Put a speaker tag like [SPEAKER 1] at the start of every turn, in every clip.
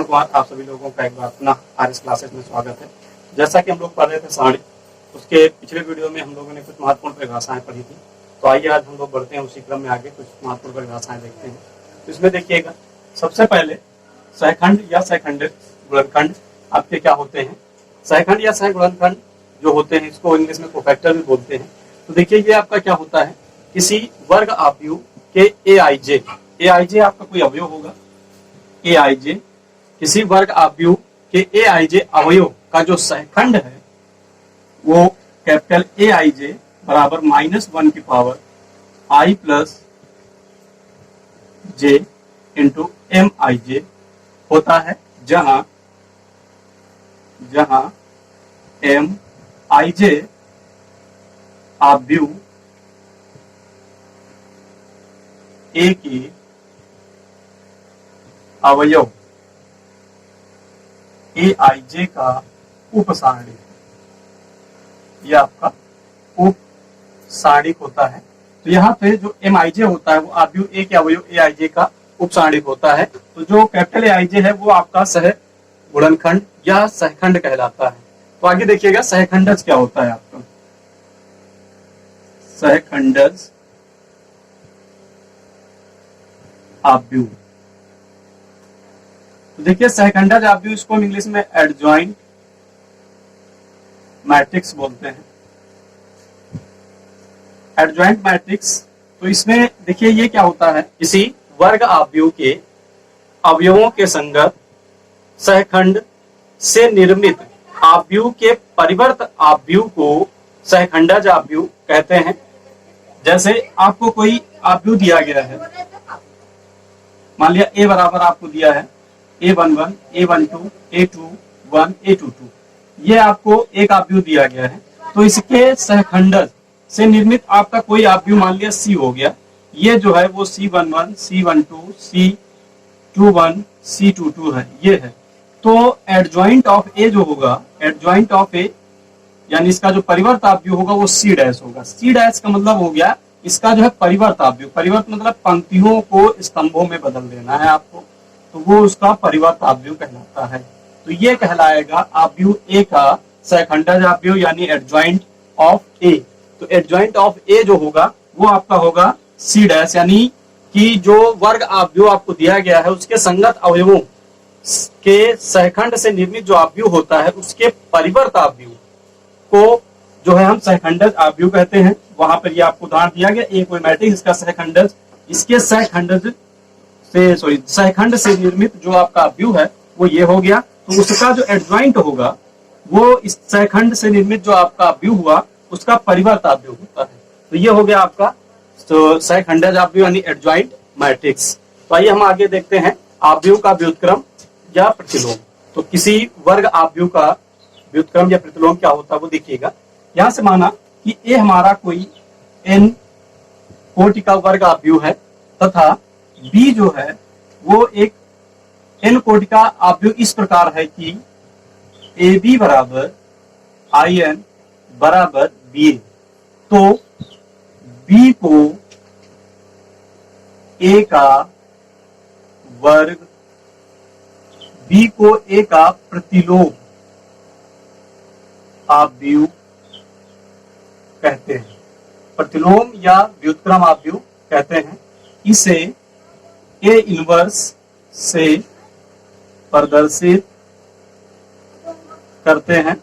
[SPEAKER 1] कुमार, आप सभी लोगों का एक बार अपना आरएस क्लासेस में स्वागत है। जैसा कि हम लोग पढ़ रहे थे सारणी, उसके पिछले वीडियो में हम लोगों ने कुछ महत्वपूर्ण परिभाषाएं पढ़ी थी। तो आइए आज हम लोग बढ़ते हैं उसी क्रम में आगे कुछ महत्वपूर्ण परिभाषाएं देखते हैं। तो इसमें देखिएगा, सबसे पहले सहखंड या सहखंडित गुणनखंड आपके क्या होते हैं। सहखंड या सहगुणनखंड जो होते हैं इसको इंग्लिश में कोफैक्टर भी बोलते हैं। तो देखिए ये आपका क्या होता है, किसी वर्ग आव्यूह के एआईजे आपका कोई अवयव होगा। एआईजे किसी वर्ग आव्यूह के एआईजे अवयव का जो सहखंड है वो कैपिटल एआईजे बराबर -1 की पावर आई प्लस जे इंटू एम आई जे होता है, जहां एम आई जे आव्यूह ए की अवयव ए आई जे का उप सारणिक, यह आपका उप सारणिक होता है। तो यहाँ पे जो एम आई जे होता है वो आव्यूह ए के अवयव ए आई जे का उप सारणिक होता है। तो जो कैपिटल ए आई जे है वो आपका सह गुणनखंड या सहखंड कहलाता है। तो आगे देखिएगा सहखंडज क्या होता है आपका। सहखंडज आव्यूह, तो देखिए सहखंडज आव्यूह इसको हम इंग्लिश में एडजॉइंट मैट्रिक्स बोलते हैं। एडजॉइंट मैट्रिक्स, तो इसमें देखिए ये क्या होता है, किसी वर्ग आव्यूह के अवयवों के संगत सहखंड से निर्मित आव्यूह के परिवर्त आव्यूह को सहखंडज आव्यूह कहते हैं। जैसे आपको कोई आव्यूह दिया गया है, मान लिया ए बराबर आपको दिया है A11, A12, A21, A22, ये आपको एक आव्यूह दिया गया है। तो इसके सहखंडज से निर्मित आपका कोई आव्यूह मान लिया C हो गया, ये जो है वो C11, C12, C21, C22 है, ये है। तो एडजॉइंट ऑफ ए जो होगा, एडजॉइंट ऑफ ए यानी इसका जो परिवर्त आव्यूह होगा वो C डैश होगा। C डैश का मतलब हो गया इसका जो है परिवर्त आव्यूह। परिवर्त मतलब पंक्तियों को स्तंभों में बदल देना है आपको, तो वो उसका परिवर्त आव्यूह कहलाता है। तो ये कहलाएगा आव्यूह ए का सहखंडज आव्यूह यानी एडजॉइंट ऑफ ए। तो एडजॉइंट ऑफ ए जो होगा वो आपका होगा C डैश, यानी कि जो वर्ग आव्यूह आपको दिया गया है उसके संगत अवयवों के सहखंड से निर्मित जो आव्यूह होता है उसके परिवर्त आव्यूह को जो है हम सहखंडज आव्यूह कहते हैं। वहां पर ये आपको उदाहरण दिया गया, एक कोई मैट्रिक्स इसका सहखंडज, इसके सहखंडज से सहखंड से निर्मित जो आपका आव्यूह है वो ये हो गया। तो उसका जो एडजॉइंट होगा वो इस सहखंड से निर्मित जो आपका आव्यूह हुआ उसका परिवर्त आव्यूह होता है। तो ये हो गया आपका तो सहखंडज आव्यूह यानी एडजॉइंट मैट्रिक्स। तो आइए हम आगे देखते हैं आव्यूह का व्युत्क्रम या प्रतिलोम। तो किसी वर्ग आव्यूह का व्युत्क्रम या प्रतिलोम क्या होता है वो देखिएगा। यहां से माना कि ए हमारा कोई n कोटि का वर्ग आव्यूह है तथा b जो है वो एक n कोटि का आव्यूह इस प्रकार है कि AB बराबर IN बराबर BA। तो B को A का वर्ग, B को A का प्रतिलोम आव्यूह कहते हैं, प्रतिलोम या व्युत्क्रम आव्यूह कहते हैं। इसे A इनवर्स से प्रदर्शित करते हैं,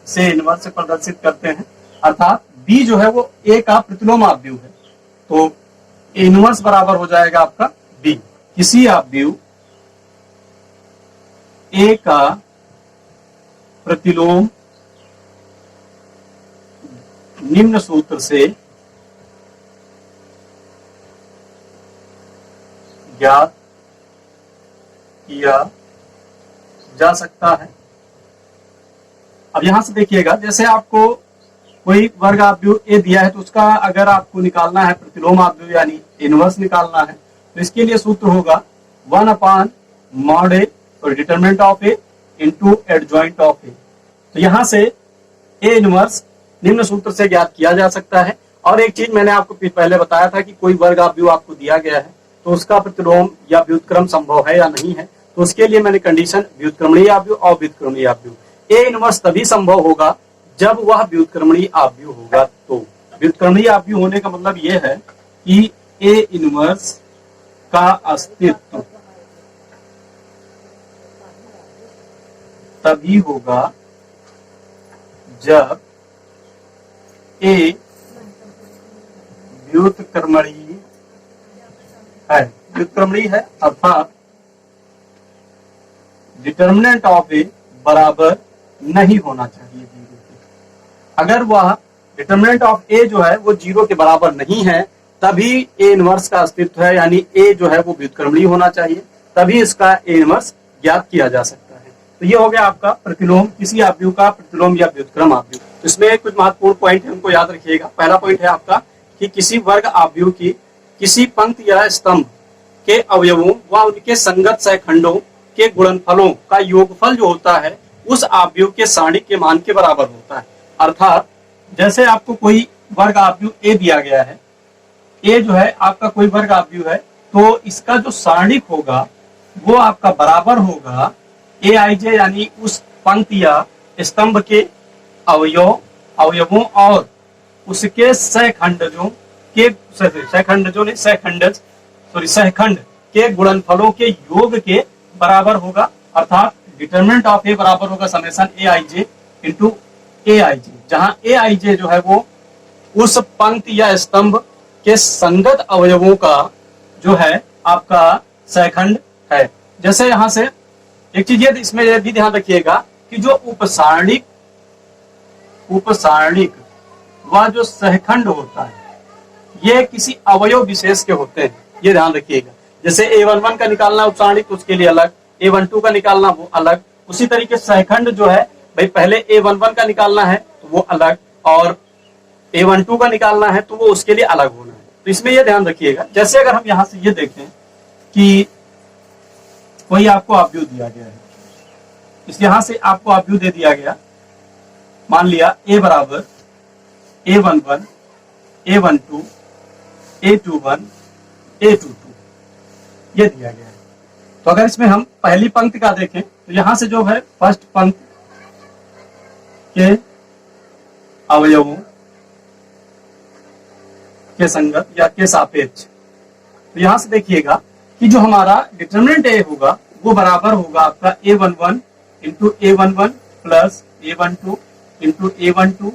[SPEAKER 1] से इनवर्स से प्रदर्शित करते हैं, अर्थात B जो है वो A का प्रतिलोम आव्यूह है। तो A इनवर्स बराबर हो जाएगा आपका B। किसी आव्यूह A का प्रतिलोम निम्न सूत्र से ज्ञात किया जा सकता है। अब यहां से देखिएगा, जैसे आपको कोई वर्ग आव्यूह ए दिया है तो उसका अगर आपको निकालना है प्रतिलोम आव्यूह यानी इनवर्स निकालना है तो इसके लिए सूत्र होगा 1/mod ए और determinant of A into adjoint of A. तो यहां से ए इनवर्स निम्न सूत्र से ज्ञात किया जा सकता है। और एक चीज मैंने आपको पहले बताया था कि कोई वर्ग आव्यूह आपको दिया गया है तो उसका प्रतिलोम या व्युत्क्रम संभव है या नहीं है, तो उसके लिए मैंने कंडीशन व्युत्क्रमणीय आव्यूह और व्युत्क्रमणीय आव्यूह। ए इनवर्स तभी संभव होगा जब वह व्युत्क्रमणीय आव्यूह होगा। तो व्युत्क्रमणीय आव्यूह होने का मतलब यह है कि ए इनवर्स का अस्तित्व तभी होगा जब ए व्युत्क्रमणीय है। व्युत्क्रमणीय है अर्थात डिटर्मिनेंट ऑफ ए बराबर नहीं होना चाहिए 0 के। अगर वह डिटर्मिनेंट ऑफ ए जो है वो 0 के बराबर नहीं है तभी ए इनवर्स का अस्तित्व है, यानी ए जो है वो व्युत्क्रमणीय होना चाहिए, तभी इसका ए इनवर्स ज्ञात किया जा सकता है। तो ये हो गया आपका प्रतिलोम, किसी आव्यूह का प्रतिलोम या व्युत्क्रम आव्यूह। तो इसमें कुछ महत्वपूर्ण पॉइंट है, उनको याद रखिएगा। पहला पॉइंट है आपका कि किसी वर्ग आव्यूह की किसी पंक्ति या स्तंभ के अवयवों व उनके संगत सहखंडों के गुणनफलों का योगफल जो होता है उस आव्यूह के सारणी के मान के बराबर होता है। अर्थात जैसे आपको कोई वर्ग आव्यूह ए दिया गया है, ए जो है आपका कोई वर्ग आव्यूह है, तो इसका जो सारणिक होगा वो आपका बराबर होगा ए आई जे, यानी उस पंक्ति या स्तंभ के अवयवों और उसके सहखंड के गुणनफलों के योग के बराबर होगा। अर्थात डिटर्मिनेंट ऑफ ए बराबर होगा समेशन ए आई जे इंटू ए आई जे, जहां ए आई जे जो है वो उस पंक्ति या स्तंभ के संगत अवयवों का जो है आपका सहखंड है। जैसे यहां से एक चीज ये इसमें भी ध्यान रखिएगा कि जो उपसारणिक व जो सहखंड होता है ये किसी अवयव विशेष के होते हैं, ये ध्यान रखिएगा। जैसे A11 का निकालना उपसारणिक, उसके लिए अलग, A12 का निकालना वो अलग। उसी तरीके सहखंड जो है भाई पहले A11 का निकालना है तो वो अलग, और A12 का निकालना है तो वो उसके लिए अलग होना है। तो इसमें ये ध्यान रखिएगा। जैसे अगर हम यहां से ये देखें कि कोई आपको आव्यूह दिया गया है, इस यहां से आपको आव्यूह दे दिया गया, मान लिया A बराबर A11, A12, A21, A22 ये दिया गया है। तो अगर इसमें हम पहली पंक्ति का देखें तो यहां से जो है फर्स्ट पंक्ति के अवयवों के संगत या के सापेक्ष, तो यहां से देखिएगा कि जो हमारा डिटर्मिनेंट ए होगा वो बराबर होगा आपका A11 into A11 plus A12 into A12।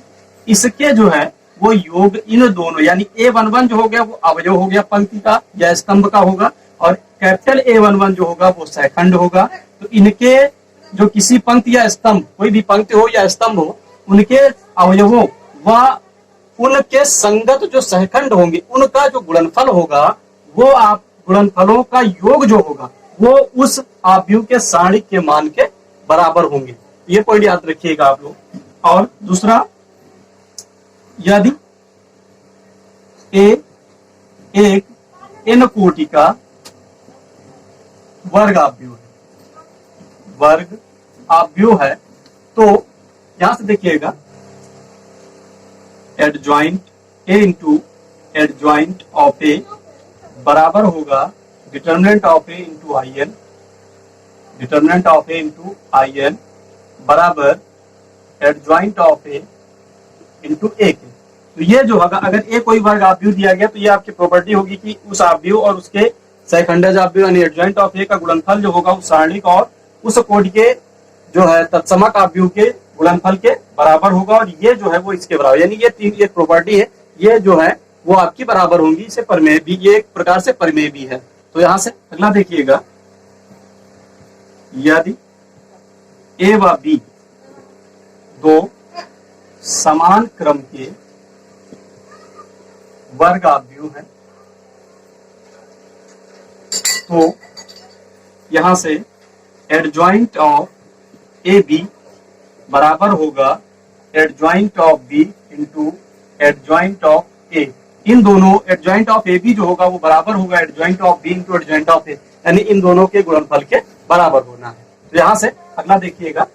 [SPEAKER 1] इसके जो है वो योग इन दोनों, यानी A11 जो हो गया वो अवयव हो गया पंक्ति का या स्तंभ का होगा, और कैपिटल A11 जो होगा वो सहखंड होगा। तो इनके जो किसी पंक्ति या स्तंभ, कोई भी पंक्ति हो या स्तंभ हो, उनके अवयवों व उनके संगत जो सहखंड होंगे उनका जो गुणनफल होगा वो आप गुणनफलों का योग जो होगा वो उस आव्यूह के सारणिक के मान के बराबर होंगे। ये पॉइंट याद रखिएगा आप लोग। और दूसरा, यदि ए एक n कोटि का वर्ग आव्यूह है तो यहां से देखिएगा adjoint A into adjoint of A बराबर होगा determinant of A into I N, determinant of A into I N बराबर adjoint of A into A के। तो ये जो होगा, अगर ए कोई वर्ग आव्यूह दिया गया तो ये आपकी प्रॉपर्टी होगी कि उस आव्यूह और उसके सहखंडज आव्यूह यानी एडजॉइंट ऑफ ए का गुणनफल जो होगा उस सारणिक और उस कोटि के जो है तत्समक आव्यूह के गुणनफल के बराबर होगा, और ये जो है वो इसके बराबर, यानी ये तीन एक प्रॉपर्टी है, ये जो है वो आपकी बराबर होंगी। इसे प्रमेय भी, ये एक प्रकार से प्रमेय भी है। तो यहां से अगला देखिएगा, यदि ए व बी दो समान क्रम के वर्ग आव्यूह है तो यहां से एडजॉइंट ऑफ ए बी बराबर होगा adjoint of B into adjoint of A. इन दोनों एडजॉइंट ऑफ ए बी जो होगा वो बराबर होगा adjoint of B into adjoint of A, यानी इन दोनों के गुणनफल के बराबर होना है। तो यहां से अगला देखिएगा,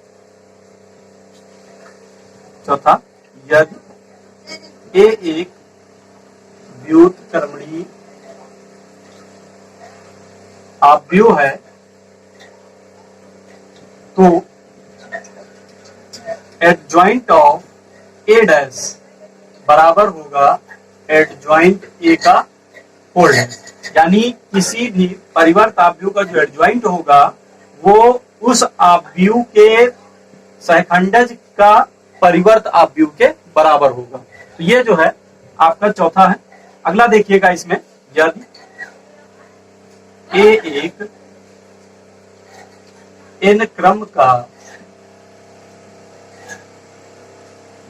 [SPEAKER 1] चौथा, यदि ए एक व्युत्क्रमणीय आव्यूह है तो एडजॉइंट ऑफ ए डैश बराबर होगा एडजॉइंट ए का होल डैश, यानी किसी भी परिवर्त आव्यूह का जो एडजॉइंट होगा वो उस आव्यूह के सहखंडज का परिवर्त आव्यूह के बराबर होगा। तो ये जो है आपका चौथा है। अगला देखिएगा, इसमें यदि ए एक एन क्रम का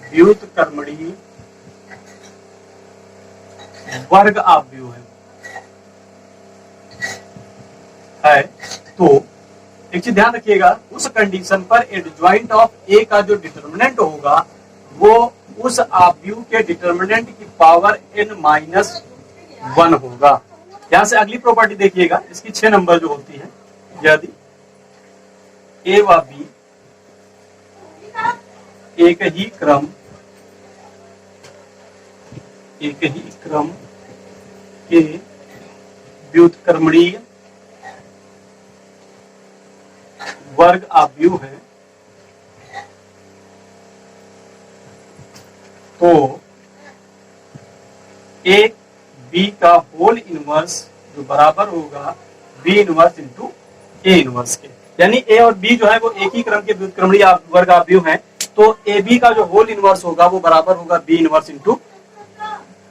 [SPEAKER 1] व्युत्क्रमणीय वर्ग आव्यूह है तो एक चीज ध्यान रखिएगा, उस कंडीशन पर एडजॉइंट ऑफ ए का जो डिटर्मिनेंट होगा वो उस आव्यूह के डिटर्मिनेंट की पावर n-1 होगा। यहां से अगली प्रॉपर्टी देखिएगा, इसकी 6 नंबर जो होती है, यदि ए व बी एक ही क्रम के व्युत्क्रमणीय वर्ग आव्यूह है तो ए बी का होल इनवर्स जो बराबर होगा B inverse into A inverse के, यानी ए और बी जो है वो एक ही क्रम के व्युत्क्रमणीय वर्ग आव्यूह है तो ए बी का जो होल इनवर्स होगा वो बराबर होगा B inverse into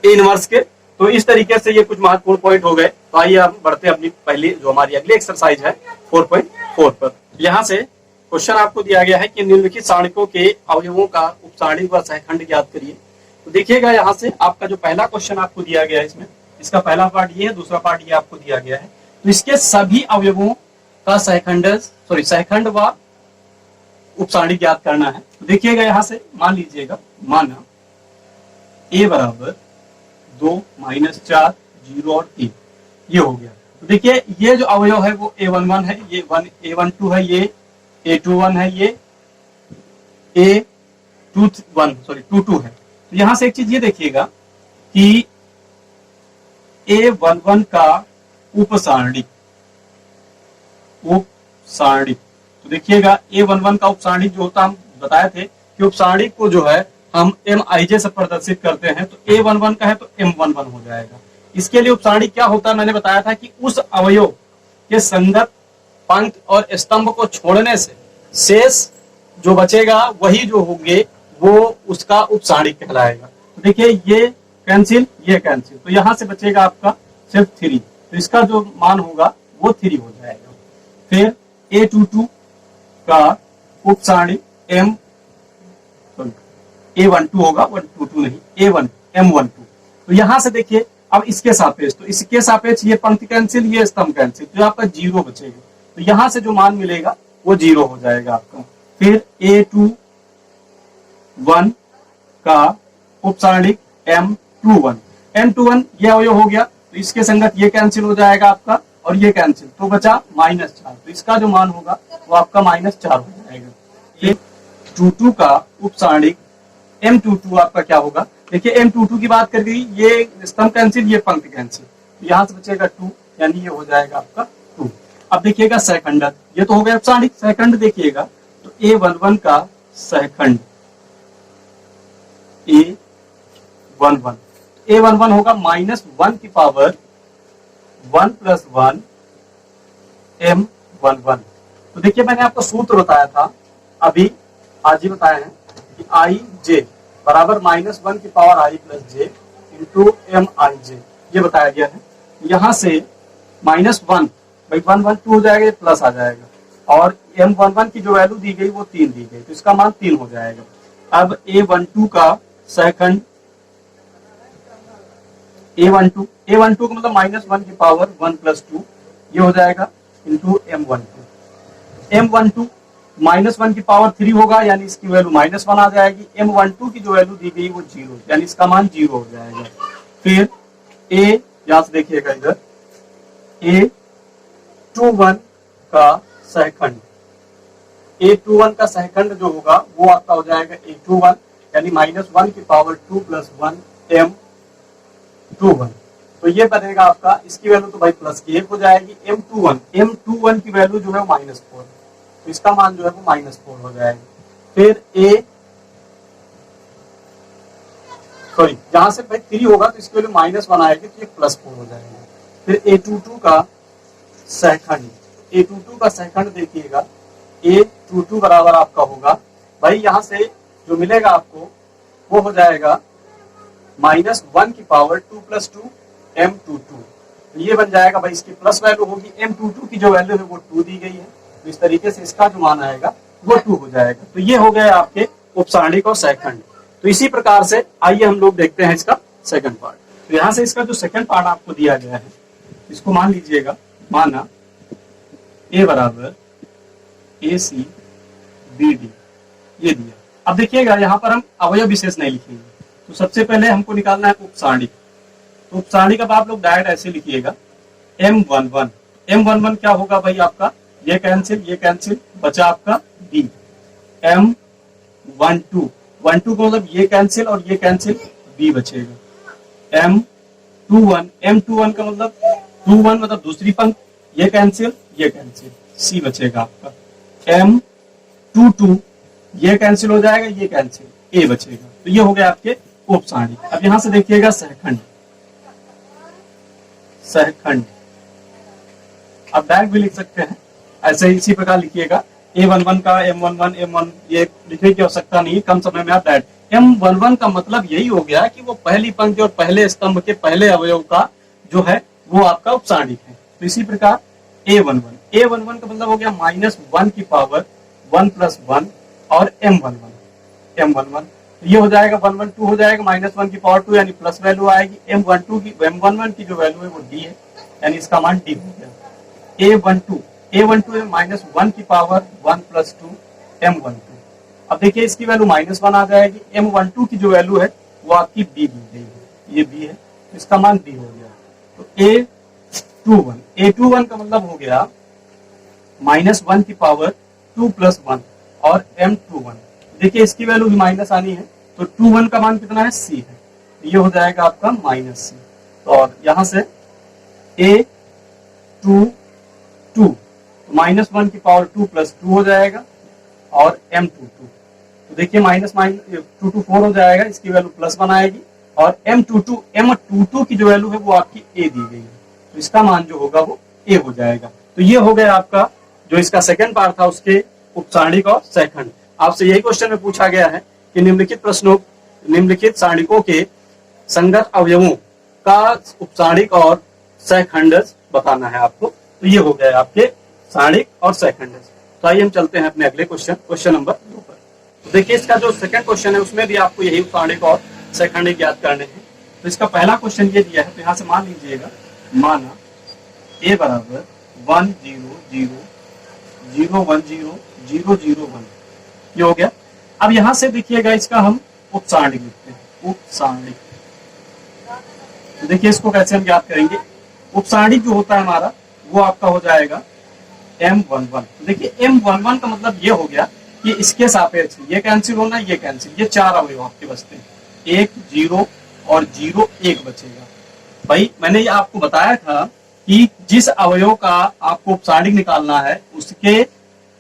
[SPEAKER 1] A inverse के। तो इस तरीके से ये कुछ महत्वपूर्ण पॉइंट हो गए। तो आइए हम बढ़ते हैं अपनी पहली जो हमारी अगली एक्सरसाइज है 4.4 पर। यहाँ से क्वेश्चन आपको दिया गया है कि निम्नलिखित सारणिकों के अवयवों का उपसारणिक व सहखंड ज्ञात करिए। तो देखिएगा, यहाँ से आपका जो पहला क्वेश्चन आपको दिया गया है, इसमें इसका पहला पार्ट ये है, दूसरा पार्ट ये आपको दिया गया है। तो इसके सभी अवयवों का सहखंड व उपसारणिक ज्ञात करना है। तो देखिएगा, यहाँ से मान लीजिएगा, माना a बराबर 2 - 4 0 और 1 ये हो गया। तो देखिए ये जो अवयव है वो a11 है, ये a12 है, ये a21 है, ये a22 है। तो यहां से एक चीज ये देखिएगा कि a11 का उपसारणिक तो देखिएगा a11 का उपसारणिक जो होता, हम बताए थे कि उपसारणिक को जो है हम MIJ से प्रदर्शित करते हैं, तो a11 का है तो M11 हो जाएगा। इसके लिए उपसारणिक क्या होता है, मैंने बताया था कि उस अवयव के संगत पंक्ति और स्तंभ को छोड़ने से शेष जो बचेगा वही जो होंगे वो उसका उपसारणिक कहलाएगा। तो देखिए ये कैंसिल, ये कैंसिल, तो यहां से बचेगा आपका सिर्फ 3, तो इसका जो मान होगा वो 3 हो जाएगा। फिर a22 का उपसारणिक a12 होगा, 122 नहीं, M12। तो यहां से देखिए अब इसके सापेक्ष, तो इसके सापेक्ष ये पंक्ति कैंसिल, ये स्तंभ कैंसिल, तो आपका 0 बचेगा। तो यहां से जो मान मिलेगा वो 0 हो जाएगा आपका। फिर a21 का उपसारणिक M21 ये अवयव हो गया, तो इसके संगत ये कैंसिल हो जाएगा आपका और ये कैंसिल, तो बचा -4, तो इसका जो मान होगा वो आपका -4 हो जाएगा। ये 22 का उपसारणिक M22 आपका क्या होगा, देखिए M22 की बात कर दी, ये स्तंभ कैंसिल, ये पंक्ति कैंसिल, तो यहां से बचेगा 2, यानी ये हो जाएगा आपका 2। अब देखिएगा सहखंड, ये तो हो गया उपसारणिक। सहखंड देखिएगा, तो a11 का सहखंड a11 होगा -1 की पावर 1 + 1 M11। तो देखिए मैंने आपको सूत्र बताया था अभी, आज ही बताया है कि IJ बराबर -1 की power I + J into MIJ, ये बताया गया है। यहां से -1 भाई 1 1 2 हो जाएगा, प्लस आ जाएगा, और M11 की जो वैल्यू दी गई वो 3 दी गई, तो इसका मान 3 हो जाएगा। अब a12 का सहखंड a12 का मतलब -1 की पावर 1 + 2 ये हो जाएगा इंटू M12 -1 की पावर 3 होगा, यानी इसकी वैल्यू -1 आ जाएगी। M12 की जो वैल्यू दी गई वो 0, यानी इसका मान 0 हो जाएगा। फिर a, यहां से देखिएगा इधर, a21 का सहखंड का सहखंड जो होगा वो आपका हो जाएगा a21, यानी -1 की पावर 2 + 1 M21, तो ये बनेगा आपका, इसकी वैल्यू तो भाई प्लस की 1 हो जाएगी। M21 की वैल्यू जो है -4, तो इसका मान जो है वो -4 हो जाएगा। फिर ए सॉरी जहां से भाई 3 होगा तो इसकी वैल्यू -1 आएगी तो ये +4 हो जाएगा। फिर A22 का सहखंड, A22 का सहखंड देखिएगा, A22 बराबर आपका होगा भाई यहाँ से जो मिलेगा आपको वो हो जाएगा -1 की पावर 2 + 2 M22। तो ये बन जाएगा भाई, इसकी प्लस वैल्यू होगी, M22 की जो वैल्यू है वो 2 दी गई है, तो इस तरीके से इसका जो मान आएगा वो 2 हो जाएगा। तो ये हो गया आपके उपसारणिक और सहखंड। तो इसी प्रकार से आइए हम लोग देखते हैं इसका सेकंड पार्ट। तो यहाँ से इसका जो सेकंड पार्ट आपको दिया गया है, इसको मान लीजिएगा, माना A बराबर AC BD ये दिया। अब देखिएगा यहाँ पर हम अवयव विशेष नहीं लिखेंगे, तो सबसे पहले हमको निकालना है उपसारणिक। तो उपसारणिक अब आप लोग डायरेक्ट ऐसे लिखिएगा M11। M11 क्या होगा भाई आपका, ये कैंसिल बचा आपका B। M12 12 को मतलब ये कैंसिल और ये कैंसिल, B बचेगा। M21 का मतलब 21 मतलब दूसरी पंक्ति, ये कैंसिल C बचेगा आपका। M22 ये कैंसिल हो जाएगा, ये कैंसिल, A बचेगा। तो ये हो गया आपके उपसारणिक। अब यहां से देखिएगा सहखंड, अब डायरेक्ट भी लिख सकते हैं, ऐसे इसी प्रकार लिखिएगा। A11 का M11 M1 ये लिखने की आवश्यकता नहीं, कम समय में आप डायरेक्ट। M11 का मतलब यही हो गया कि वो पहली पंक्ति और पहले स्तंभ के पहले अवयव का जो है वो आपका उपसारणिक है। तो इसी प्रकार A11 का मतलब हो गया -1 की पावर 1 + 1 और M11 ये हो जाएगा 112 हो जाएगा, -1 की पावर 2 यानी प्लस वैल्यू आएगी। M11 की जो वैल्यू है वो D है, यानी इसका मान D हो गया। A12 है -1 की पावर 1 + 2 M12। अब देखिए इसकी वैल्यू -1 आ जाएगी। M12 की जो वैल्यू है वो आपकी B दी गई है, ये B है, तो इसका मान D हो गया। तो A21 का मतलब हो गया -1 की पावर 2 + 1 और M21। देखिए इसकी वैल्यू भी माइनस आनी है, तो 21 का मान कितना है, C है, ये हो जाएगा आपका -C। और यहां से A22 तो -1 की पावर 2 + 2 हो जाएगा और M22 तो देखिए -2 4 हो जाएगा, इसकी वैल्यू +1 आएगी। और M22 की जो वैल्यू है वो आपकी A दी गई है, तो इसका मान जो होगा वो A हो जाएगा। तो ये हो गया आपका जो इसका सेकंड पार्ट था उसके उपसारणिक और सहखंड। आपसे यही क्वेश्चन में पूछा गया है कि निम्नलिखित सारणिकों के संगत अवयवों का उपसारणिक और सहखंड बताना है आपको। तो ये हो गया आपके सारणिक और सहखंड। तो आइए हम चलते हैं अपने अगले क्वेश्चन नंबर 2 पर। तो देखिए इसका जो सेकंड क्वेश्चन है उसमें भी आपको यही उपसारणिक और सहखंड याद करने हैं। तो इसका पहला क्वेश्चन ये दिया है, तो यहाँ से मान लीजिएगा, माना A बराबर 1 0 0 0 1 0 0 0 1 ये हो गया। अब यहां से देखिएगा इसका हम उपसारणिक लिखते हैं, उपसारणिक। तो देखिए इसको कैसे हम याद करेंगे, उपसारणिक जो होता है हमारा वो आपका हो जाएगा M11। तो देखिए M11 का मतलब ये हो गया कि इसके सापेक्ष ये कैंसिल होना, ये कैंसिल, ये 4 अवयव आपके बचते हैं, 1 0 और 0 1 बचेगा। भाई मैंने ये आपको बताया था कि जिस अवयव का आपको उपसारणिक निकालना है उसके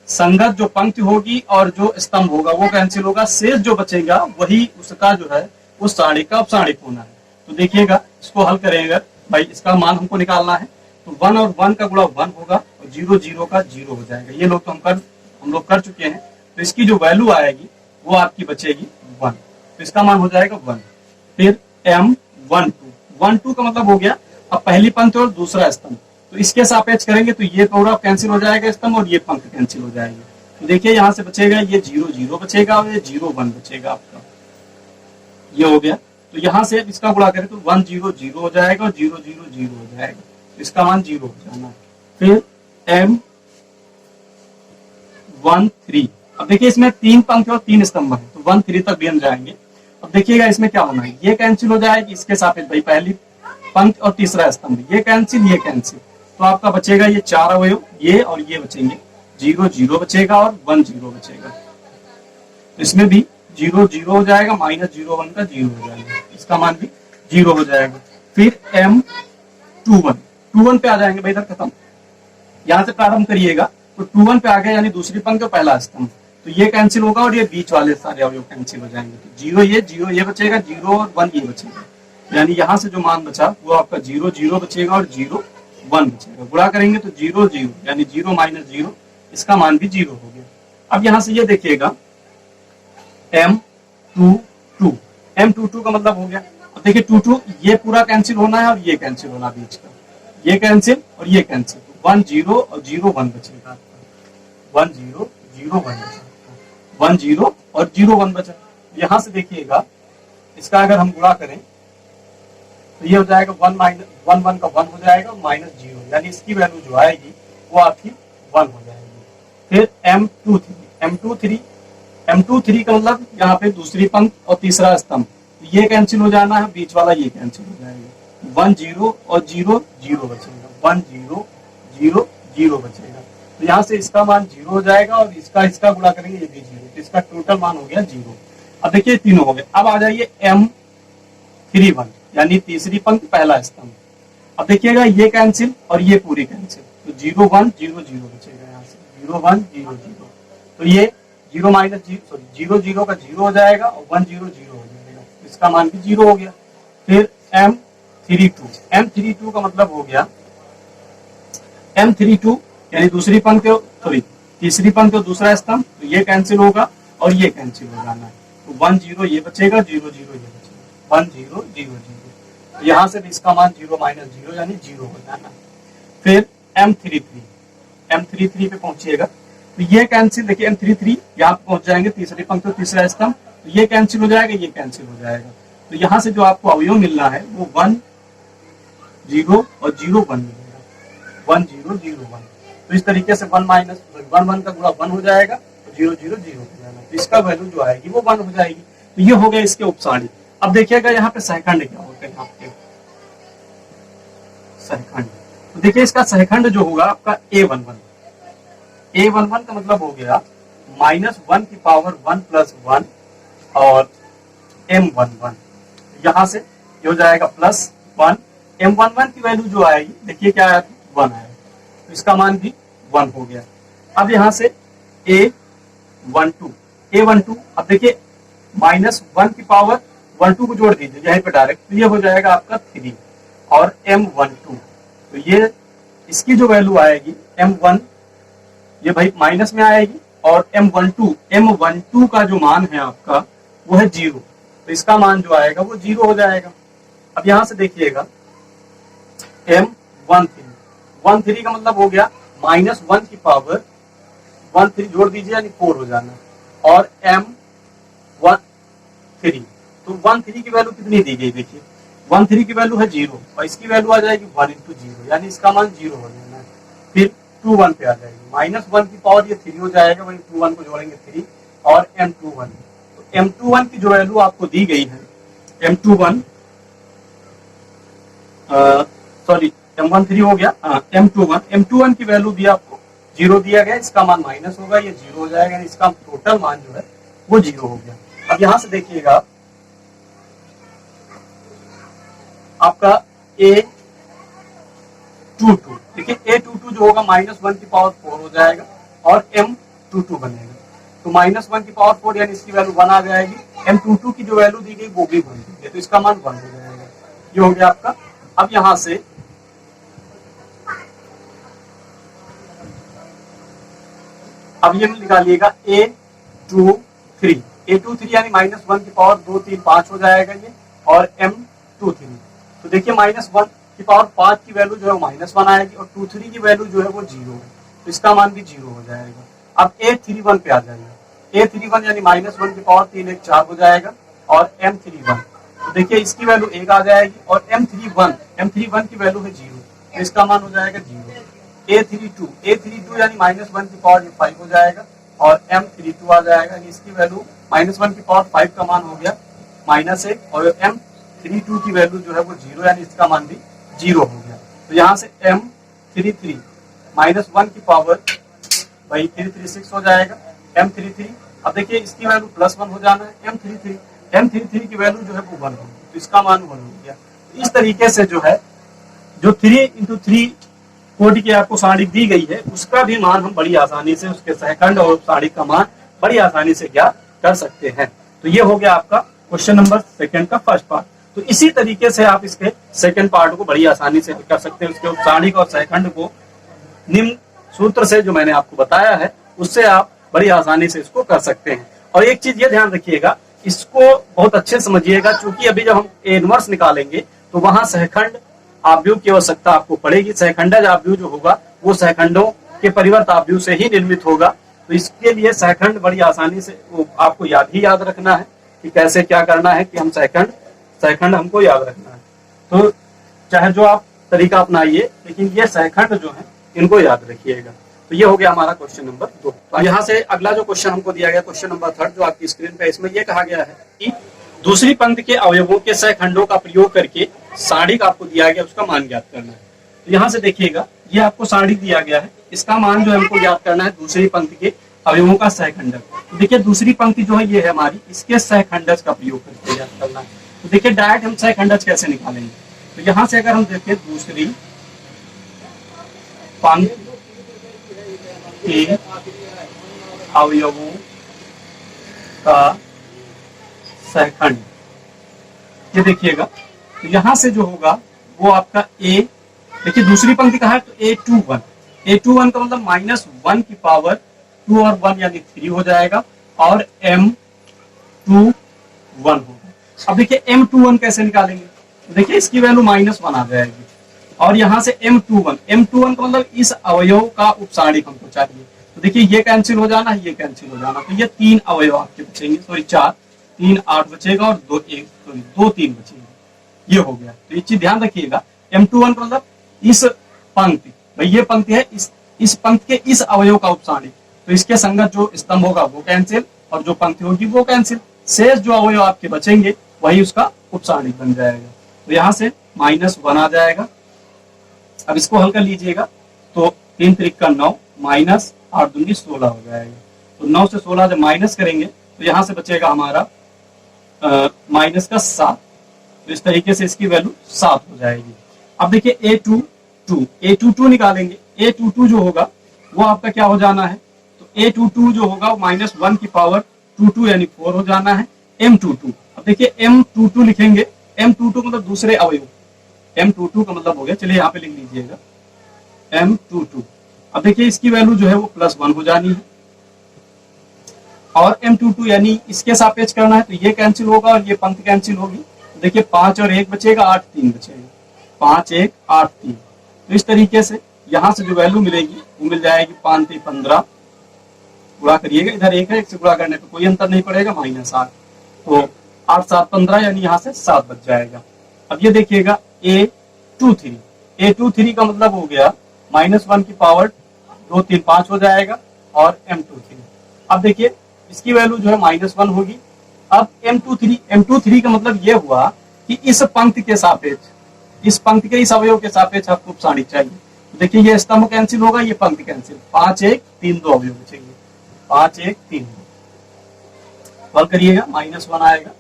[SPEAKER 1] संगत जो पंक्ति होगी और जो स्तंभ होगा वो कैंसिल होगा, शेष जो बचेगा वही उसका जो है उस सारणिक का उपसारणिक होना है। तो देखिएगा इसको हल करेंगे भाई, इसका मान हमको निकालना है, तो 1 और 1 का गुणा 1 होगा और 0 0 का 0 हो जाएगा। ये लोग तो हम लोग कर चुके हैं। तो इसकी जो वैल्यू आएगी वो आपकी बचेगी 1, तो इसका मान हो जाएगा 1। फिर M12 का मतलब हो गया अब पहली पंक्ति और दूसरा स्तंभ, तो इसके सापेक्ष करेंगे तो ये पूरा कैंसिल हो जाएगा स्तंभ और ये पंक्ति कैंसिल हो जाएगी। तो देखिए यहाँ से बचेगा ये 0 0 बचेगा और ये 0 1 बचेगा आपका, ये हो गया। तो यहाँ से इसका गुणा करें तो 1 0 0 हो जाएगा और 0 0 0 हो जाएगा, इसका मान 0 हो जाना। फिर M13, अब देखिए इसमें 3 पंक्ति और 3 स्तंभ है, तो 1 3 तक भी हम जाएंगे। अब देखिएगा इसमें क्या होना है, ये कैंसिल हो जाएगी, इसके सापेक्ष भाई पहली पंक्ति और तीसरा स्तंभ, ये कैंसिल, तो आपका बचेगा ये 4 अवयव, ये और ये बचेंगे, 0 0 बचेगा और 1 0 बचेगा। इसमें भी 0 0 हो जाएगा, -0 1 का 0 हो जाएगा, इसका मान भी 0 हो जाएगा। फिर M21 पे आ जाएंगे भाई, इधर खत्म, यहाँ से प्रारंभ करिएगा तो 2 1 पे आ गया, यानी दूसरी पंक्ति का पहला स्तंभ, तो ये कैंसिल होगा और ये बीच वाले सारे अवयव कैंसिल हो जाएंगे। तो 0 ये बचेगा, 0 और 1 ये बचेगा, यानी यहाँ से जो मान बचा वो आपका 0 0 बचेगा और 0 1 बचेगा। गुणा करेंगे तो 0 0, यानी 0 माइनस 0, इसका मान भी 0 हो गया। अब यहाँ से ये देखिएगा M22, M22 का मतलब हो गया। अब देखिए 22 ये पूरा कैंसिल होना है और ये कैंसिल होना बीच का, ये कैंसिल और ये कैंसिल, 1 0 और 0 1 बचेगा आपका, 1 0 0 1 बचा, 1 0 और 0 1 बचा। यहां से देखिएगा इसका अगर हम गुणा करें तो ये हो जाएगा 1 माइनस 1 1 का 1 हो जाएगा माइनस 0, यानी इसकी वैल्यू जो आएगी वो आपकी 1 हो जाएगी। फिर M23 का मतलब यहाँ पे दूसरी पंक्ति और तीसरा स्तंभ, तो ये कैंसिल हो जाना है, बीच वाला ये कैंसिल हो जाएगा, 1 0 और 0 0 बचेगा, 1 0 0 0 बचेगा। तो यहाँ से इसका मान 0 हो जाएगा और इसका गुणा करेंगे ये भी 0, तो इसका टोटल मान हो गया 0। अब देखिए तीनों हो गए। अब आ जाइए M31, यानी तीसरी पंक्ति पहला स्तंभ। अब देखिएगा ये कैंसिल और ये पूरी कैंसिल, तो 0 1 0 0 बचेगा, यहाँ से 0 1 0 0, तो ये 0 माइनस 0 0 का 0 हो जाएगा और 1 0 0 हो जाएगा, इसका मान भी 0 हो गया। फिर M32 का मतलब हो गया M32, यानी दूसरी पंक्ति तीसरी पंक्ति और दूसरा स्तंभ, तो ये कैंसिल होगा और ये कैंसिल हो जाना है, तो 1 0 ये बचेगा, 0 0 ये बचेगा, 1 0 0 0, तो यहाँ से भी इसका मान 0 माइनस 0 यानी 0 हो जाना है। फिर M33 पे पहुंचिएगा, तो ये कैंसिल, देखिए M33 यहाँ पे पहुंच जाएंगे, तीसरी पंक्ति और तीसरा स्तंभ, तो ये कैंसिल हो जाएगा, ये कैंसिल हो जाएगा, तो यहाँ से जो आपको अवयव मिलना है वो 1 0 और 0 1 मिलेगा, 1 0 0 1। तो इस तरीके से 1 माइनस 1 1 का गुणा 1 हो जाएगा, तो 0 0 0 हो जाएगा, तो इसका वैल्यू जो आएगी वो 1 हो जाएगी। तो ये हो गया इसके उपसारी। अब देखिएगा यहाँ पे सहखंड क्या होते हैं आपके सहखंड, तो देखिए इसका सहखंड जो होगा आपका A11 का मतलब हो गया -1 की पावर 1 प्लस 1 और M11, यहाँ से ये हो जाएगा +1, M11 की वैल्यू जो आएगी देखिए क्या है, 1 आएगा, तो इसका मान भी 1 हो गया। अब यहाँ से A12, अब देखिए -1 की पावर 1 2 को जोड़ दीजिए यहीं पे डायरेक्ट, तो ये हो जाएगा आपका 3 और M12, तो ये इसकी जो वैल्यू आएगी M1, ये भाई माइनस में आएगी, और M12 का जो मान है आपका वो है 0, तो इसका मान जो आएगा वो 0 हो जाएगा। अब यहां से देखिएगा M13 का मतलब हो गया -1 की पावर 13 जोड़ दीजिए यानी 4 हो जाना, और M13, तो 13 की वैल्यू कितनी दी गई, देखिए 13 की वैल्यू है 0 और इसकी वैल्यू आ जाएगी 1 × 0, यानी इसका मान 0 हो जाना है। फिर 2 1 पे आ जाएगी, -1 की पावर ये 3 हो जाएगा, वही 2 1 को जोड़ेंगे 3, और M21, तो M21 की जो वैल्यू आपको दी गई है M13 हो गया, M21 की वैल्यू भी आपको 0 दिया गया, इसका मान माइनस होगा, ये 0 हो जाएगा, इसका टोटल मान जो है वो 0 हो गया। अब यहां से देखिएगा आपका A22, देखिए A22 जो होगा -1 की पावर 4 हो जाएगा और M22 बनेगा, तो -1 की पावर 4 यानी इसकी वैल्यू 1 आ जाएगी, M22 की जो वैल्यू दी गई वो भी 1 दी गई, तो इसका मान 1 हो जाएगा, ये हो गया आपका। अब यहां से अब ये निकालिएगा A23 यानी -1 की पावर 2 3 5 हो जाएगा ये, और M23, तो देखिए -1 की पावर 5 की वैल्यू जो है -1 आएगी, और 23 की वैल्यू जो है वो 0 है, तो इसका मान भी 0 हो जाएगा। अब A31 पे आ जाएगा, A31 यानी -1 की पावर 3 1 4 हो जाएगा, और M31, तो देखिए इसकी वैल्यू 1 आ जाएगी, और M31 की वैल्यू है 0, तो इसका मान हो जाएगा 0। A32 यानी -1 की पावर 5 हो जाएगा, और M32 आ जाएगा, यानी इसकी वैल्यू -1 की पावर 5 का मान हो गया -1, और M32 की वैल्यू जो है वो 0, यानी इसका मान भी 0 हो गया। तो यहाँ से M33 -1 की पावर भाई 336 हो जाएगा, M33, अब देखिए इसकी वैल्यू +1 हो जाना है, M33 की वैल्यू जो है वो 1 होगी, तो इसका मान 1 हो गया। तो इस तरीके से जो है जो 3 × 3 कोटि की आपको सारणिक दी गई है, उसका भी मान हम बड़ी आसानी से, उसके सहखंड और सारणिक का मान बड़ी आसानी से ज्ञात कर सकते हैं। तो ये हो गया आपका क्वेश्चन नंबर सेकंड का फर्स्ट पार्ट। तो इसी तरीके से आप इसके सेकंड पार्ट को बड़ी आसानी से हल कर सकते हैं। उसके उपसारणिक और सहखंड को निम्न सूत्र से जो मैंने आपको बताया है उससे आप बड़ी आसानी से इसको कर सकते हैं। और एक चीज ये ध्यान रखिएगा, इसको बहुत अच्छे समझिएगा, क्योंकि अभी जब हम ए इनवर्स निकालेंगे तो वहां सहखंड आव्यूह की आवश्यकता आपको पड़ेगी। सहखंडज आव्यूह जो होगा वो सहखंडों के परिवर्त आव्यूह से ही निर्मित होगा। तो इसके लिए सहखंड बड़ी आसानी से वो आपको याद रखना है कि कैसे क्या करना है, कि हम सहखंड हमको याद रखना है। तो चाहे जो आप तरीका अपनाइए, लेकिन ये सहखंड जो है इनको याद रखिएगा। तो ये हो गया हमारा क्वेश्चन नंबर 2। तो यहाँ से अगला जो क्वेश्चन हमको दिया गया, क्वेश्चन नंबर 3 जो आपकी स्क्रीन पे, इसमें यह कहा गया है कि दूसरी पंक्ति के अवयवों के सहखंडों का प्रयोग करके सारणिक आपको दिया गया, उसका मान ज्ञात करना है। तो यहाँ से देखिएगा, ये आपको सारणिक दिया गया है, इसका मान जो हमको ज्ञात करना है दूसरी पंक्ति के अवयवों का सहखंडक। तो देखिए दूसरी पंक्ति जो है ये है हमारी, इसके सहखंडज का प्रयोग करके ज्ञात करना है। तो देखिए डायरेक्ट हम सहखंडज कैसे निकालेंगे। तो यहाँ से अगर हम देखें दूसरी पंक्ति के अवयवों का सहखंड, ये देखिएगा, तो यहां से जो होगा वो आपका ए, देखिए दूसरी पंक्ति का है तो A21, A21 का मतलब -1 की पावर 2 और 1 यानी 3 हो जाएगा, और M21 होगा। अब देखिए M21 कैसे निकालेंगे, तो देखिए इसकी वैल्यू -1 आ जाएगी, और यहाँ से M21 का मतलब इस अवयव का उपसारणिक हमको चाहिए। तो देखिए ये कैंसिल हो जाना, ये कैंसिल हो जाना, तो ये 3 अवयव आपके बचेंगे, सॉरी 4, 3 8 बचेगा, और 2 3 बचेंगे। ये हो गया। तो ये चीज ध्यान रखिएगा, M21 का मतलब इस पंक्ति, भाई ये पंक्ति है, इस पंक्ति के इस अवयव का उपसारणिक, तो इसके संगत जो स्तंभ होगा वो कैंसिल, और जो पंक्ति होगी वो कैंसिल, शेष जो अवयव आपके बचेंगे वही उसका उपसारणिक बन जाएगा। तो यहाँ से -1 आ जाएगा। अब इसको हल कर लीजिएगा, तो 3 त्रिक का 9 माइनस 8 दूनी 16 हो जाएगा। तो 9 से 16 जब माइनस करेंगे तो यहाँ से बचेगा हमारा माइनस का 7। तो इस तरीके से इसकी वैल्यू 7 हो जाएगी। अब देखिए A22 निकालेंगे। A22 जो होगा वो आपका क्या हो जाना है, तो A22 जो होगा वो -1 की पावर 22 यानी 4 हो जाना है। M22, अब देखिए M22 लिखेंगे, M22 मतलब दूसरे अवयव, M22 का मतलब हो गया, चलिए यहाँ पे लिख लीजिएगा M22। अब देखिए इसकी वैल्यू जो है वो +1 हो जानी है, और M22 यानी इसके सापेक्ष करना है, तो ये कैंसिल होगा और ये पंक्ति कैंसिल होगी। तो देखिए 5 और 1 बचेगा, 8 3 बचेगा, 5 1 8 3। तो इस तरीके से यहाँ से जो वैल्यू मिलेगी वो मिल जाएगी 5 3 15, गुणा करिएगा, इधर 1 है, 1 से गुणा करने पर कोई अंतर नहीं पड़ेगा, -8। तो 8 7 15 यानी यहाँ से 7 बच जाएगा। अब ये देखिएगा A23 का मतलब हो गया -1 की पावर 2 3 5 हो जाएगा, और M23। अब देखिए इसकी वैल्यू जो है -1 होगी। अब M23 का मतलब ये हुआ कि इस पंक्ति के सापेक्ष, इस पंक्ति के इस अवयव के सापेक्ष आपको उपसारणिक चाहिए। तो देखिए ये स्तंभ कैंसिल होगा, ये पंक्ति कैंसिल, 5 1 3 2 अवयव बचेंगे, 5 1 3 2। हल करिएगा, -1 आएगा,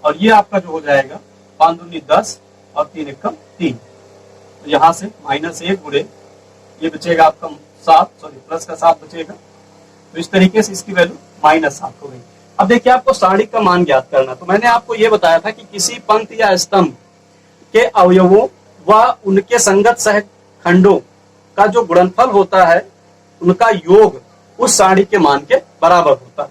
[SPEAKER 1] और ये आपका जो हो जाएगा 5 दूनी 10 और 3 1 3। तो यहाँ से -1 गुणे ये बचेगा आपका 7, सॉरी प्लस का 7 बचेगा। तो इस तरीके से इसकी वैल्यू -7 हो गई। अब देखिए आपको सारणिक का मान ज्ञात करना, तो मैंने आपको ये बताया था कि किसी पंक्ति या स्तंभ के अवयवों व उनके संगत सहखंडों का जो गुणनफल होता है उनका योग उस सारणिक के मान के बराबर होता है।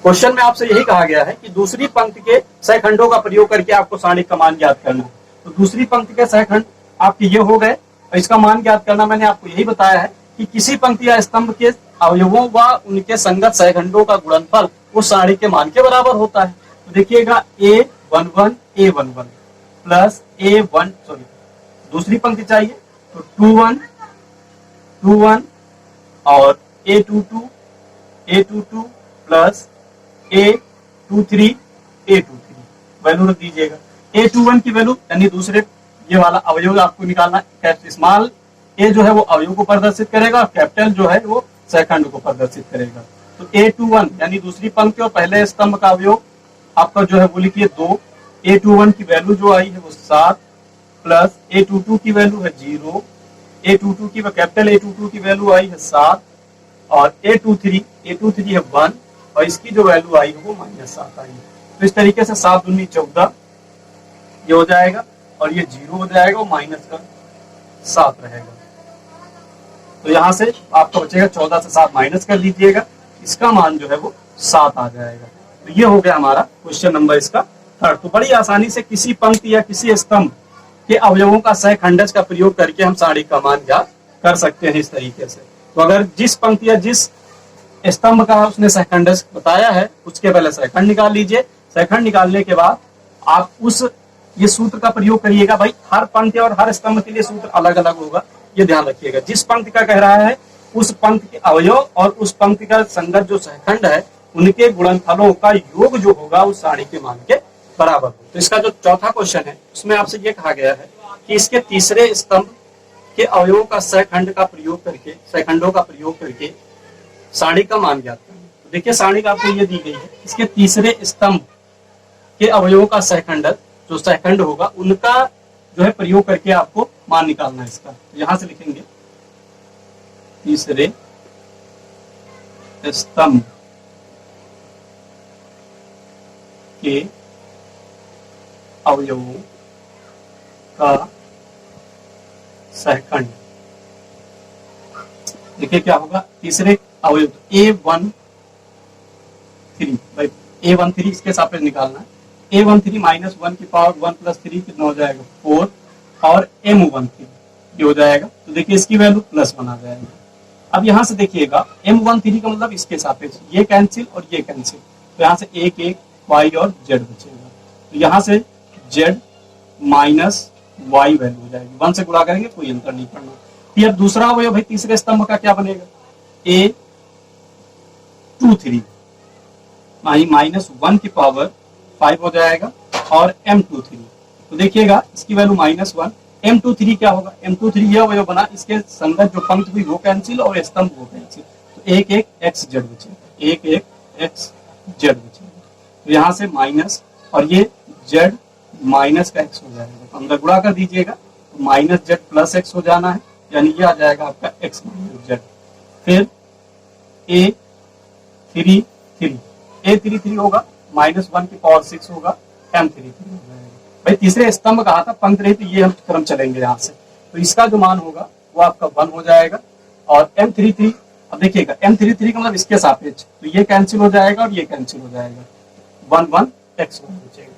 [SPEAKER 1] क्वेश्चन में आपसे यही कहा गया है कि दूसरी पंक्ति के सहखंडों का प्रयोग करके आपको सारणिक का मान ज्ञात करना है। तो दूसरी पंक्ति के सहखंड आपके ये हो गए, और इसका मान ज्ञात करना मैंने आपको यही बताया है कि किसी पंक्ति या स्तंभ के अवयवों व उनके संगत सहखंडों का गुणनफल उस सारणिक के मान के बराबर होता है। तो देखिएगा A11 प्लस A1, सॉरी दूसरी पंक्ति चाहिए, तो 21 और A22 प्लस A23 वैल्यू रख दीजिएगा। A21 की वैल्यू यानी दूसरे ये वाला अवयव आपको निकालना है। स्मॉल ए जो है वो अवयव को प्रदर्शित करेगा, और कैपिटल जो है वो सहखंड को प्रदर्शित करेगा। तो A21 यानी दूसरी पंक्ति और पहले स्तंभ का अवयव आपका जो है वो लिखिए 2। A21 की वैल्यू जो आई है वो 7, प्लस A22 की वैल्यू है 0, A22 की कैपिटल A22 की वैल्यू आई है 7 और A23 है 1 और इसकी जो वैल्यू आई है वो -7 आई है। तो इस तरीके से 7 दूनी 14 ये हो जाएगा और ये 0 हो जाएगा और माइनस का 7 रहेगा। तो यहां से आपका बचेगा 14 से 7 माइनस कर लीजिएगा, इसका मान जो है वो 7 आ जाएगा। तो ये हो गया हमारा क्वेश्चन नंबर इसका थर्ड। तो बड़ी आसानी से किसी पंक्ति या किसी स्तंभ के अवयवों का सहखंडज का प्रयोग करके हम सारणी का मान ज्ञात कर सकते हैं इस तरीके से। तो अगर जिस पंक्ति या जिस स्तंभ का उसने सहखंडज बताया है उसके पहले सहखंड निकाल लीजिए। सहखंड निकालने के बाद आप ये सूत्र का प्रयोग करिएगा। भाई हर पंक्ति और हर स्तंभ के लिए सूत्र अलग अलग होगा, ये ध्यान रखिएगा। जिस पंक्ति का कह रहा है उस पंक्ति के अवयव और उस पंक्ति का संगत जो सहखंड है उनके गुणनफलों का योग जो होगा उस सारणी के मान के बराबर हो। तो इसका जो चौथा क्वेश्चन है उसमें आपसे ये कहा गया है कि इसके तीसरे स्तंभ के अवयवों का सहखंडों का प्रयोग करके सारणी का मान ज्ञात करना। तो देखिए सारणी का आपको ये दी गई है, इसके तीसरे स्तंभ के अवयवों का जो सहखंड होगा उनका जो है प्रयोग करके आपको मान निकालना है इसका। तो यहां से लिखेंगे तीसरे स्तंभ के अवयवों का सहखंड। देखिए क्या होगा, तीसरे अवयव A13 भाई A13 इसके सापेक्ष निकालना है। A13 माइनस 1 की पावर 1 प्लस 3 कितना हो जाएगा 4 और M13 ये हो जाएगा। तो देखिए इसकी वैल्यू +1 आ जाएगा। अब यहां से देखिएगा M13 का मतलब इसके सापेक्ष ये कैंसिल और ये कैंसिल, तो यहां से एक Y और Z बचेगा। तो यहां से Z माइनस Y वैल्यू हो जाएगी, 1 से गुणा करेंगे कोई अंतर नहीं पड़ना। फिर दूसरा अवयव भाई तीसरे स्तंभ का क्या बनेगा A23 माइनस 1 की पावर 5 हो जाएगा और M23। तो देखिएगा इसकी वैल्यू -1। M23 क्या होगा, M23 यह अवयव बना, इसके संगत जो पंक्ति हुई वो कैंसिल और स्तंभ वो कैंसिल, तो एक XZ बचेगा, एक XZ बचेगा। तो यहाँ से माइनस और ये Z माइनस का X हो जाएगा, तो अंदर गुणा कर दीजिएगा तो -Z प्लस X हो जाना है, यानी ये आ जाएगा आपका X माइनस Z। फिर A33 होगा -1 की पावर 6 होगा, M33 हो जाएगा। भाई तीसरे स्तंभ कहा था पंक्ति रहित, ये हम क्रम चलेंगे यहाँ से। तो इसका जो मान होगा वो आपका 1 हो जाएगा और M33, अब देखिएगा M33 का मतलब इसके सापेक्ष, तो ये कैंसिल हो जाएगा और ये कैंसिल हो जाएगा, 1 X बचेगा।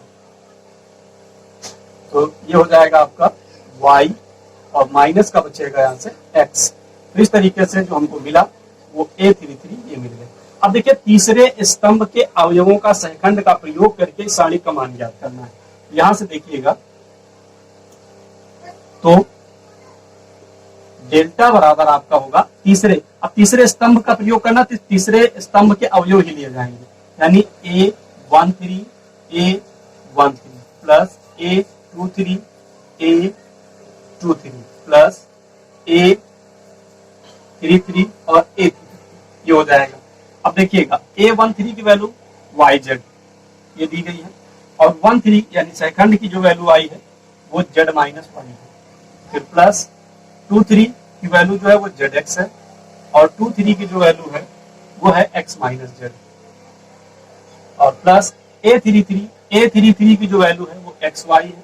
[SPEAKER 1] तो ये हो जाएगा आपका Y और माइनस का बचेगा यहाँ से X। तो इस तरीके से जो हमको मिला वो A33 ये मिल गया। अब देखिए तीसरे स्तंभ के अवयवों का सहखंड का प्रयोग करके सारणी का मान ज्ञात करना है। यहां से देखिएगा तो डेल्टा बराबर आपका होगा तीसरे, अब तीसरे स्तंभ का प्रयोग करना तो तीसरे स्तंभ के अवयव ही लिए जाएंगे, यानी A13 plus A23 plus A33 और A33 ये हो जाएगा। अब देखिएगा A13 की वैल्यू YZ ये दी गई है और 13 यानी सहखंड की जो वैल्यू आई है वो Z माइनस 1 है। फिर प्लस 23 की वैल्यू जो है वो ZX है और 23 की जो वैल्यू है वो है X माइनस Z और प्लस A33 की जो वैल्यू है वो XY है,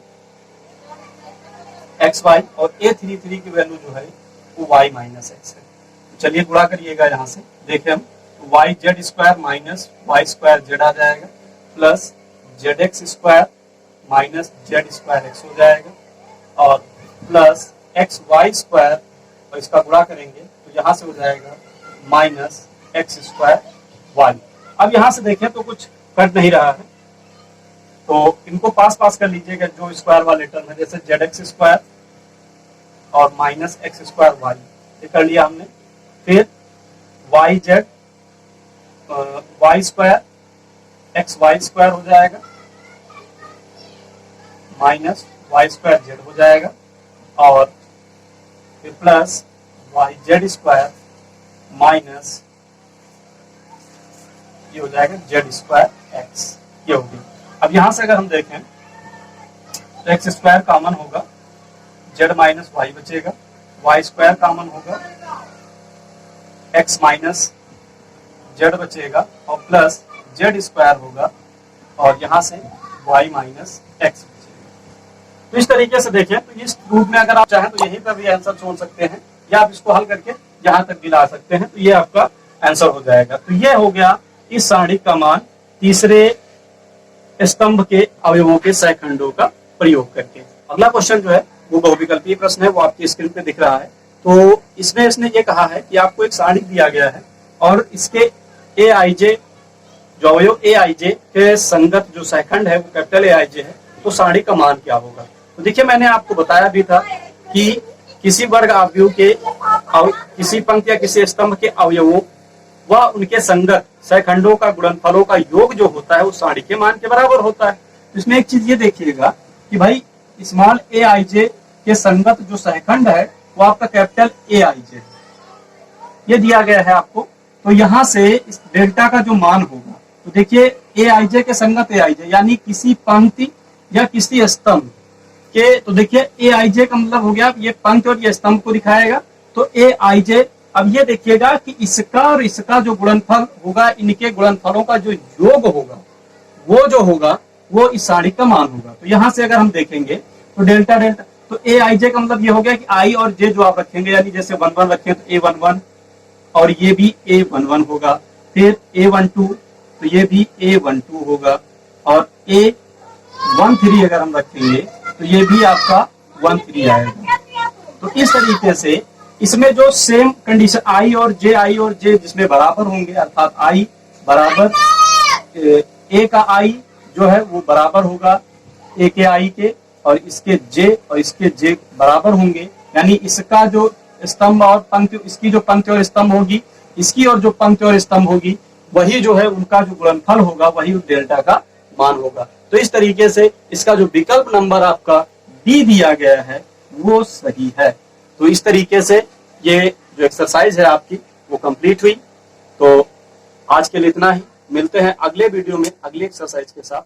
[SPEAKER 1] XY और A33 की वैल्यू जो है वो Y माइनस X है। तो चलिए गुणा करिएगा यहाँ से, देखें हम YZ square minus Y square Z आ जाएगा plus ZX square minus Z square X हो जाएगा और प्लस XY स्क्वायर और इसका गुणा करेंगे तो यहाँ से हो जाएगा माइनस X स्क्वायर Y। अब यहाँ से देखें तो कुछ कट नहीं रहा है, तो इनको पास कर लीजिएगा जो स्क्वायर वाले टर्म है, जैसे ZX स्क्वायर और माइनस X स्क्वायर Y ये कर लिया हमने। फिर YZ Y square XY square हो जाएगा माइनस Y स्क्वायर Z हो जाएगा और फिर प्लस YZ स्क्वायर माइनस ये हो जाएगा Z स्क्वायर X ये होगी। अब यहां से अगर हम देखें तो X स्क्वायर कॉमन होगा, Z माइनस Y बचेगा, वाई स्क्वायर कॉमन होगा, एक्स माइनस जेड बचेगा और प्लस जेड स्क्वायर होगा और यहाँ से वाई माइनस एक्स बचेगा। तो इस तरीके से देखें तो इस रूप में अगर आप चाहें तो यहीं पर भी आंसर छोड़ सकते हैं या आप इसको हल करके यहाँ तक भी ला सकते हैं, तो ये आपका आंसर हो जाएगा। तो ये हो गया इस सारणी का मान तीसरे स्तंभ के अवयवों के सहखंडों का प्रयोग करके। अगला क्वेश्चन जो है वो बहुविकल्पीय प्रश्न है, वो आपकी स्क्रीन पे दिख रहा है। तो इसमें इसने ये कहा है कि आपको एक सारणी दिया गया है और इसके ए आई जे जो अवयव ए आई जे के संगत जो सहखंड है वो कैपिटल ए आई जे है, तो सारणी का मान क्या होगा। तो देखिए मैंने आपको बताया भी था कि किसी वर्ग आव्यूह के किसी पंक्ति या किसी स्तंभ के अवयवों व उनके संगत सहखंडों का गुणनफलों का योग जो होता है वो सारणी के मान के बराबर होता है। तो इसमें एक चीज ये देखिएगा कि भाई स्मॉल ए आई जे के संगत जो सहखंड है वो आपका कैपिटल ए आई जे ये दिया गया है आपको। तो यहाँ से इस डेल्टा का जो मान होगा तो देखिए ए आई जे के संगत ए आई जे यानी किसी पंक्ति या किसी स्तंभ के, तो देखिए ए आई जे का मतलब हो गया ये पंक्ति और ये स्तंभ को दिखाएगा। तो ए आई जे, अब ये देखिएगा कि इसका और इसका जो गुणनफल होगा, इनके गुणनफलों का जो योग होगा वो जो होगा वो इस सारणी का मान होगा। तो यहाँ से अगर हम देखेंगे तो डेल्टा डेल्टा, तो ए आई जे का मतलब ये हो गया कि आई और जे जो आप रखेंगे यानी जैसे 1 1 रखें तो A11 और ये भी A11 होगा, फिर A12 तो ये भी A12 होगा और A13 अगर हम रखेंगे तो ये भी आपका 13 आएगा। तो इस तरीके से इसमें जो सेम कंडीशन आई और जे जिसमें बराबर होंगे अर्थात आई बराबर ए का आई जो है वो बराबर होगा ए के आई के और इसके जे और इसके जे बराबर होंगे, यानी इसका जो स्तंभ और पंक्ति, इसकी जो पंक्ति और स्तंभ होगी, इसकी और जो पंक्ति और स्तंभ होगी वही जो है उनका जो गुणनफल होगा वही उस डेल्टा का मान होगा। तो इस तरीके से इसका जो विकल्प नंबर आपका डी दिया गया है वो सही है। तो इस तरीके से ये जो एक्सरसाइज है आपकी वो कंप्लीट हुई। तो आज के लिए इतना ही, मिलते हैं अगले वीडियो में अगली एक्सरसाइज के साथ।